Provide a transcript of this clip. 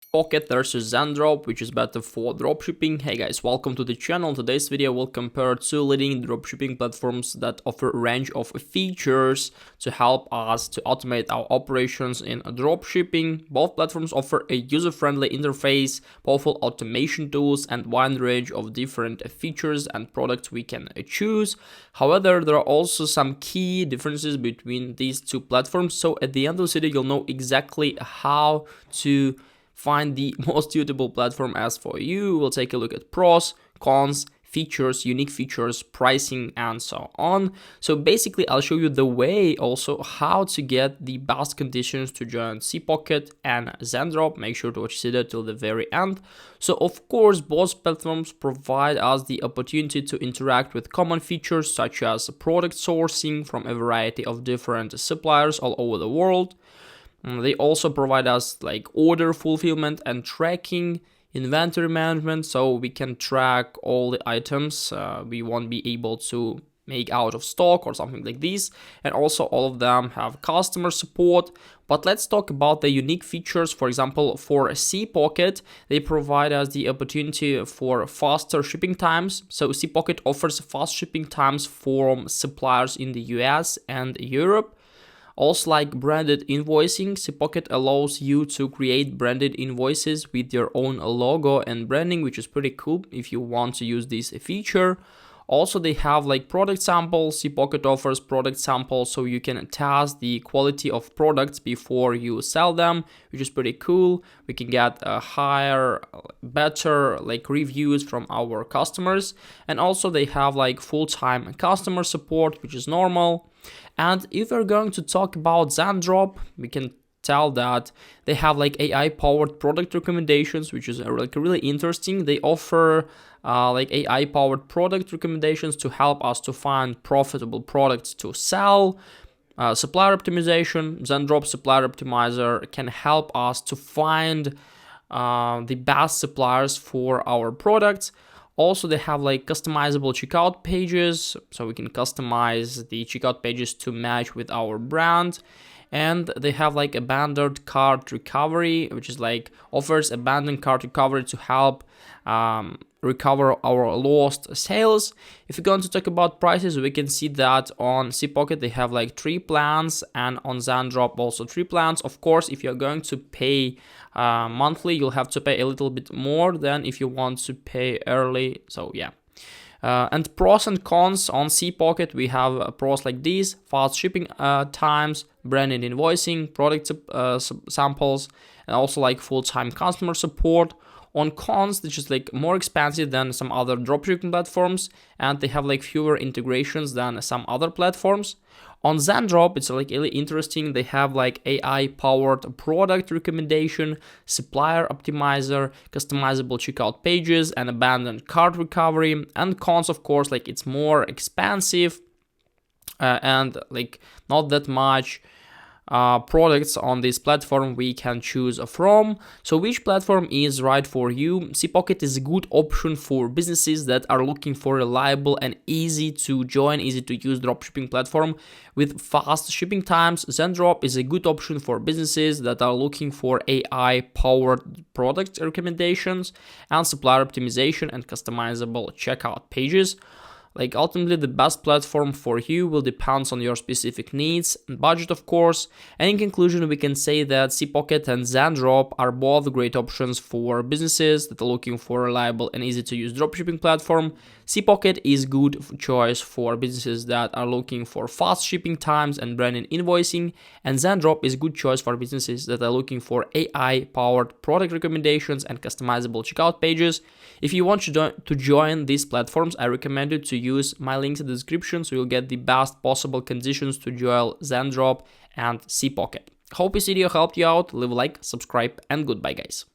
Spocket versus Zendrop, which is better for dropshipping. Hey guys, welcome to the channel. In today's video, we'll compare two leading dropshipping platforms that offer a range of features to help us to automate our operations in dropshipping. Both platforms offer a user-friendly interface, powerful automation tools, and wide range of different features and products we can choose. However, there are also some key differences between these two platforms. So at the end of the video, you'll know exactly how to find the most suitable platform as for you. We'll take a look at pros, cons, features, unique features, pricing, and so on. So basically, I'll show you the way also how to get the best conditions to join Spocket and Zendrop. Make sure to watch this video till the very end. So of course, both platforms provide us the opportunity to interact with common features such as product sourcing from a variety of different suppliers all over the world. They also provide us like order fulfillment and tracking, inventory management, so we can track all the items we won't be able to make out of stock or something like this. And also all of them have customer support. But let's talk about the unique features. For example, for Spocket, they provide us the opportunity for faster shipping times. So Spocket offers fast shipping times from suppliers in the US and Europe. Also, like branded invoicing, Spocket allows you to create branded invoices with your own logo and branding, which is pretty cool if you want to use this feature. Also, they have like product samples. Spocket offers product samples so you can test the quality of products before you sell them, which is pretty cool. We can get a higher, better like reviews from our customers. And also they have like full-time customer support, which is normal. And if we're going to talk about Zendrop, we can tell that they have like AI-powered product recommendations, which is like really interesting. They offer like AI-powered product recommendations to help us to find profitable products to sell. Supplier optimization, Zendrop Supplier Optimizer can help us to find the best suppliers for our products. Also, they have like customizable checkout pages, so we can customize the checkout pages to match with our brand. And they have like abandoned cart recovery, which is like offers abandoned cart recovery to help recover our lost sales. If you're going to talk about prices, we can see that on Spocket they have like 3 plans, and on Zendrop also 3 plans. Of course, if you're going to pay monthly, you'll have to pay a little bit more than if you want to pay early. So yeah. And pros and cons on Spocket, we have pros like these: fast shipping times, branded invoicing, product samples, and also like full-time customer support. On cons, which is like more expensive than some other dropshipping platforms, and they have like fewer integrations than some other platforms. On Zendrop, it's like really interesting. They have like AI-powered product recommendation, supplier optimizer, customizable checkout pages, and abandoned cart recovery. And cons, of course, like it's more expensive and like not that much products on this platform we can choose from. So which platform is right for you? Spocket is a good option for businesses that are looking for a reliable and easy to join, easy to use dropshipping platform with fast shipping times. Zendrop is a good option for businesses that are looking for AI powered product recommendations and supplier optimization and customizable checkout pages. Like ultimately, the best platform for you will depend on your specific needs and budget, of course. And in conclusion, we can say that Spocket and Zendrop are both great options for businesses that are looking for a reliable and easy to use dropshipping platform. Spocket is good choice for businesses that are looking for fast shipping times and branded invoicing, and Zendrop is good choice for businesses that are looking for AI-powered product recommendations and customizable checkout pages. If you want to join these platforms, I recommend you to use my links in the description so you'll get the best possible conditions to join Zendrop and Spocket. Hope this video helped you out. Leave a like, subscribe, and goodbye, guys.